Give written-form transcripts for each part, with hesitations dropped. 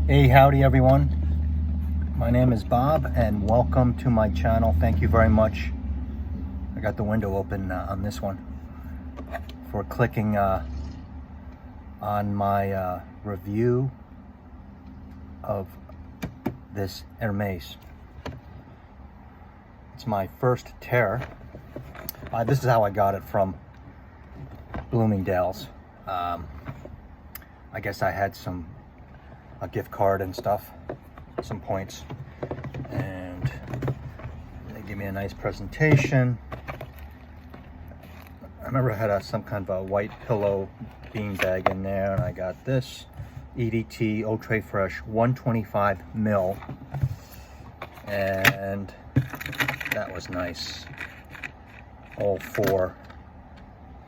Hey, howdy everyone. My name is Bob and welcome to my channel. Thank you very much. I got the window open on this one for clicking on my review of this Hermes. It's my first Terre. This is how I got it from Bloomingdale's. I guess I had a gift card and stuff, some points, and they gave me a nice presentation. I remember I had some kind of a white pillow bean bag in there, and I got this EDT Ultra Fresh 125 mil, and that was nice. All four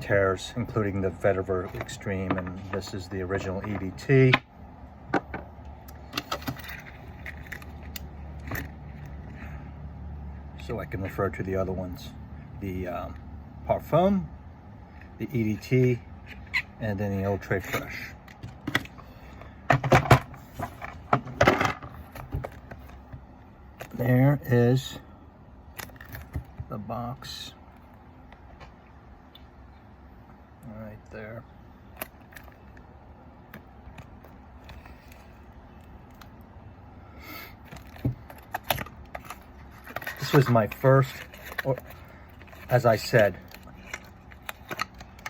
Terres, including the Vetiver Extreme, and this is the original EDT. So I can refer to the other ones, the Parfum, the EDT, and then the Ultra Fresh. There is the box right there. This was my first, or as I said,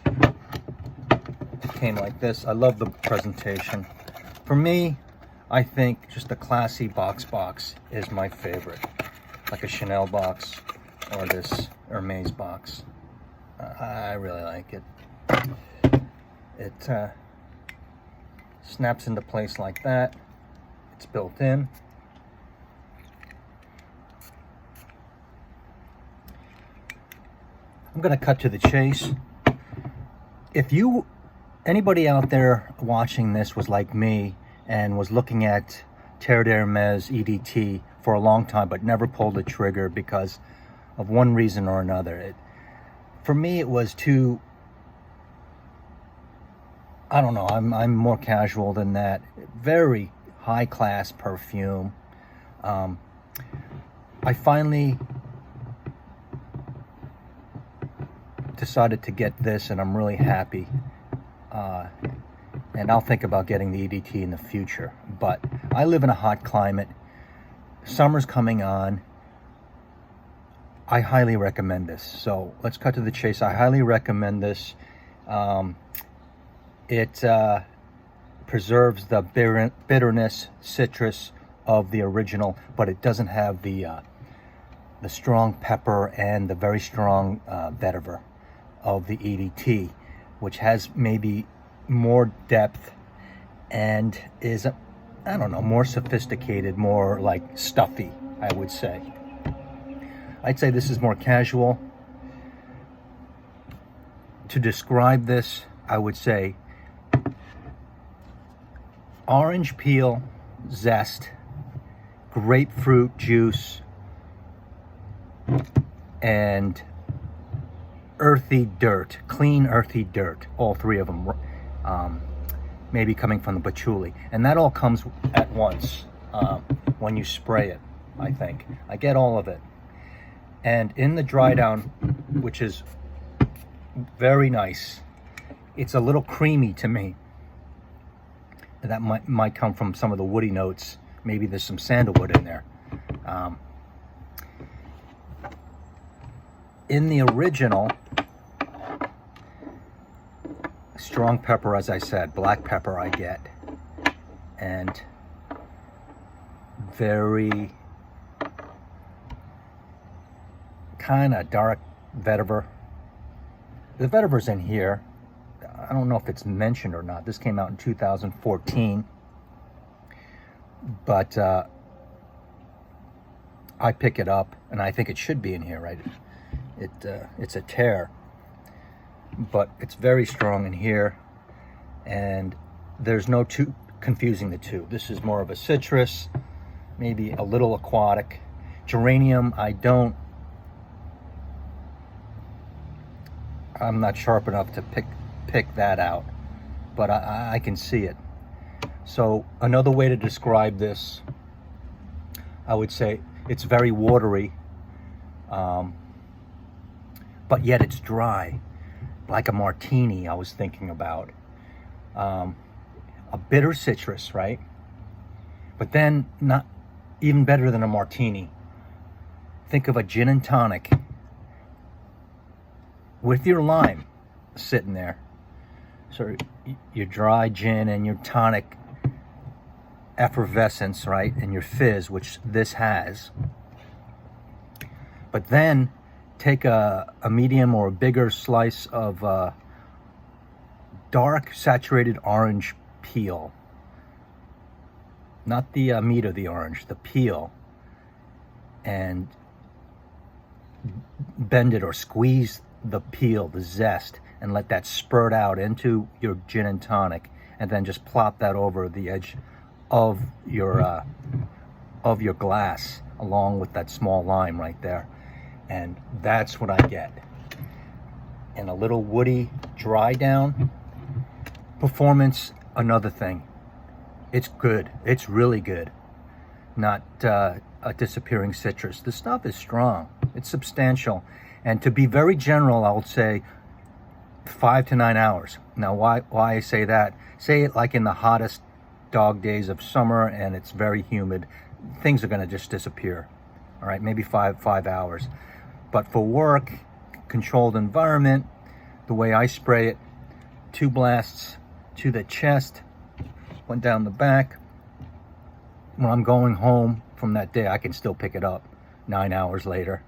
it came like this. I love the presentation. For me, I think just a classy box is my favorite, like a Chanel box or this Hermes box. I really like it. It snaps into place like that. It's built in. I'm going to cut to the chase. If anybody out there watching this was like me and was looking at Terre d'Hermes EDT for a long time but never pulled the trigger because of one reason or another, for me it was too, I don't know, I'm more casual than that. Very high class perfume. I finally decided to get this, and I'm really happy. And I'll think about getting the EDT in the future. But I live in a hot climate. Summer's coming on. I highly recommend this. So let's cut to the chase. I highly recommend this. It preserves the bitterness, citrus of the original, but it doesn't have the strong pepper and the very strong vetiver of the EDT, which has maybe more depth and is, I don't know, more sophisticated, more like stuffy, I would say. I'd say this is more casual. To describe this, I would say orange peel zest, grapefruit juice, and earthy dirt, clean earthy dirt, all three of them, maybe coming from the patchouli, and that all comes at once when you spray it. I think I get all of it, and in the dry down, which is very nice, it's a little creamy to me. That might come from some of the woody notes. Maybe there's some sandalwood in there. In the original, strong pepper, as I said, black pepper I get, and very kind of dark vetiver. The vetiver's in here. I don't know if it's mentioned or not. This came out in 2014, but I pick it up, and I think it should be in here, right? It's a Terre, but it's very strong in here, and there's no confusing the two. This is more of a citrus, maybe a little aquatic. Geranium, I'm not sharp enough to pick that out, but I can see it. So another way to describe this, I would say it's very watery, but yet it's dry, like a martini I was thinking about. A bitter citrus, right? But then not even better than a martini. Think of a gin and tonic with your lime sitting there. So your dry gin and your tonic effervescence, right? And your fizz, which this has. But then take a medium or a bigger slice of dark saturated orange peel. Not the meat of the orange, the peel. And bend it or squeeze the peel, the zest, and let that spurt out into your gin and tonic, and then just plop that over the edge of your glass along with that small lime right there. And that's what I get. And a little woody dry down performance, another thing. It's good. It's really good. Not a disappearing citrus. The stuff is strong. It's substantial. And to be very general, I would say 5 to 9 hours. Now, why I say that? Say it like in the hottest dog days of summer and it's very humid. Things are going to just disappear. All right, maybe five hours. But for work, controlled environment, the way I spray it, 2 blasts to the chest, went down the back. When I'm going home from that day, I can still pick it up 9 hours later.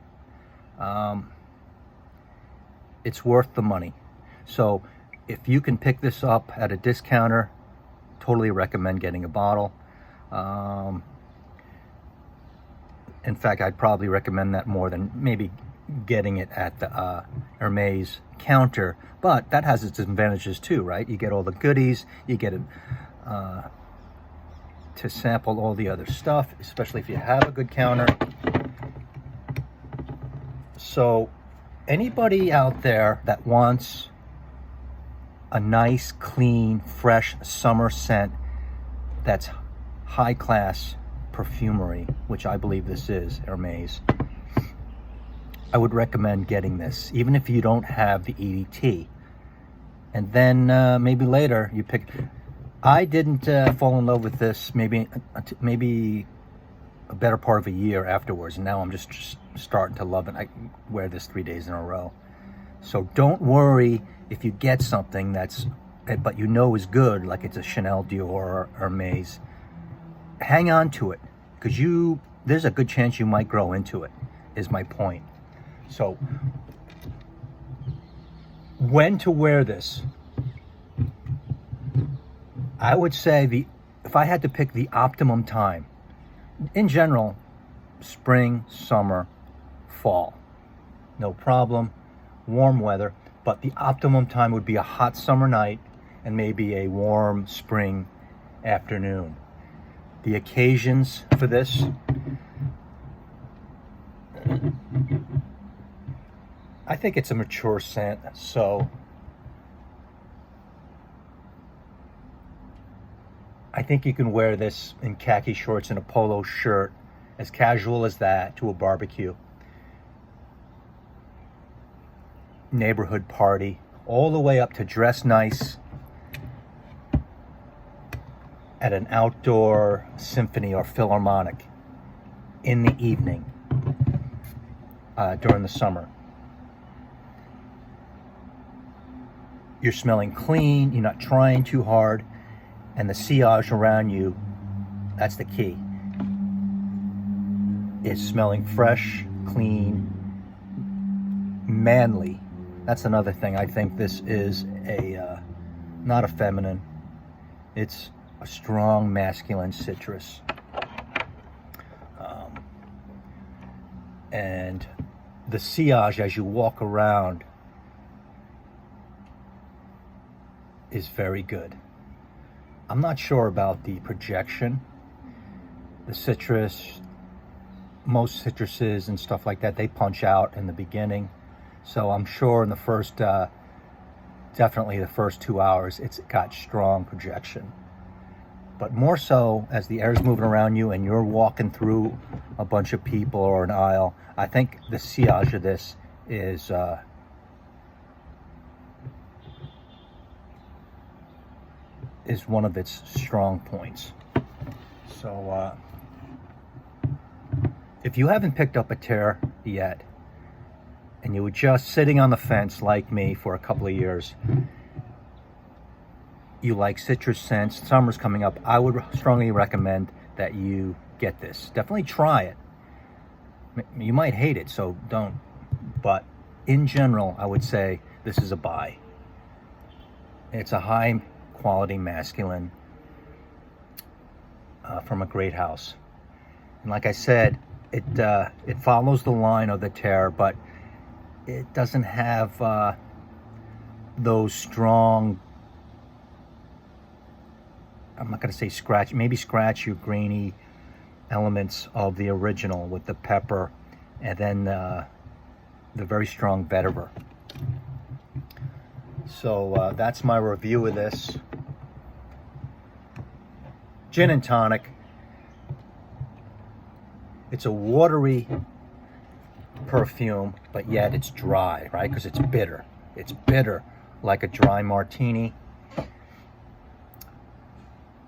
It's worth the money. So if you can pick this up at a discounter, totally recommend getting a bottle. In fact, I'd probably recommend that more than maybe getting it at the Hermes counter. But that has its advantages too, right? You get all the goodies, you get it to sample all the other stuff, especially if you have a good counter. So anybody out there that wants a nice, clean, fresh summer scent that's high class perfumery, which I believe this is, Hermes, I would recommend getting this, even if you don't have the EDT. And then maybe later you pick. I didn't fall in love with this maybe a better part of a year afterwards, and now I'm just starting to love it. I wear this 3 days in a row. So don't worry if you get something but you know is good, like it's a Chanel, Dior, or Hermes. Hang on to it, because there's a good chance you might grow into it, is my point. So when to wear this? I would say if I had to pick the optimum time, in general, spring, summer, fall, no problem, warm weather, but the optimum time would be a hot summer night and maybe a warm spring afternoon. The occasions for this, I think it's a mature scent, so I think you can wear this in khaki shorts and a polo shirt, as casual as that, to a barbecue, neighborhood party, all the way up to dress nice at an outdoor symphony or philharmonic in the evening during the summer. You're smelling clean, you're not trying too hard, and the sillage around you, that's the key. It's smelling fresh, clean, manly. That's another thing. I think this is not a feminine. It's a strong masculine citrus. And the sillage as you walk around is very good. I'm not sure about the projection. The citrus, most citruses and stuff like that, they punch out in the beginning. So I'm sure in the first, definitely the first 2 hours, it's got strong projection. but more so as the air is moving around you and you're walking through a bunch of people or an aisle. I think the sillage of this is one of its strong points. So if you haven't picked up a Terre yet, and you were just sitting on the fence like me for a couple of years, you like citrus scents, summer's coming up, I would strongly recommend that you get this. Definitely try it. You might hate it, so don't. But in general, I would say this is a buy. It's a high quality masculine from a great house. And like I said, it follows the line of the Terre, but it doesn't have those strong, I'm not going to say scratch, maybe scratchy or grainy elements of the original with the pepper and then the very strong vetiver. So that's my review of this. Gin and tonic. It's a watery perfume, but yet it's dry, right? Because it's bitter. It's bitter, like a dry martini.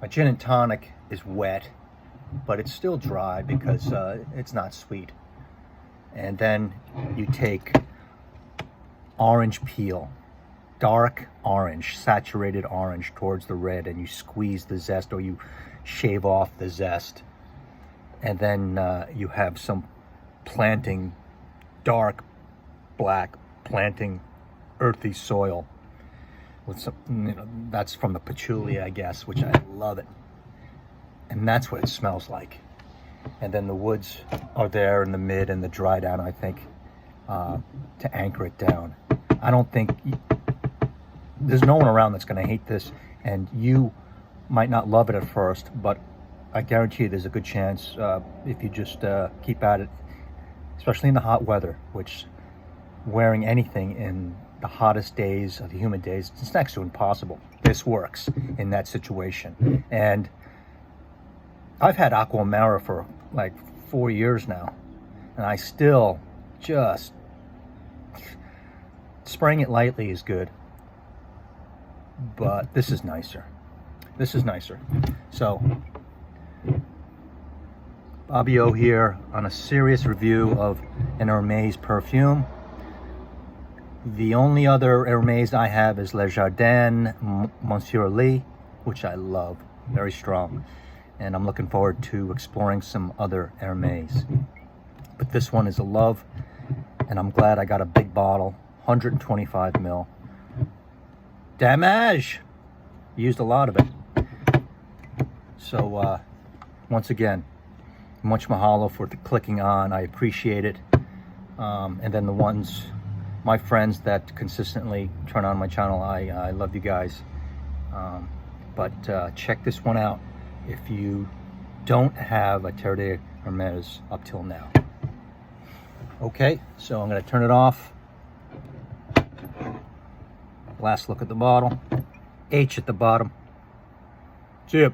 A gin and tonic is wet, but it's still dry because it's not sweet. And then you take orange peel, dark orange, saturated orange towards the red, and you squeeze the zest, or you shave off the zest. And then you have some planting, dark black planting, earthy soil with some, that's from the patchouli, I guess, which I love it. And that's what it smells like. And then the woods are there in the mid and the dry down, I think, to anchor it down. I don't think, there's no one around that's going to hate this, and you might not love it at first, but I guarantee you there's a good chance if you just keep at it, especially in the hot weather, which wearing anything in the hottest days of the humid days, it's next to impossible. This works in that situation. And I've had Aqua Amara for like 4 years now, and I still just, spraying it lightly is good, but this is nicer. This is nicer. So, Bobby O here on a serious review of an Hermes perfume. The only other Hermes I have is Le Jardin Monsieur Lee, which I love, very strong. And I'm looking forward to exploring some other Hermes. But this one is a love, and I'm glad I got a big bottle, 125 ml. Damage! Used a lot of it. So, once again, much mahalo for the clicking on. I appreciate it. And then the ones, my friends that consistently turn on my channel, I love you guys. But check this one out if you don't have a Terre de Hermes up till now. Okay, so I'm going to turn it off. Last look at the bottle. H at the bottom. See ya.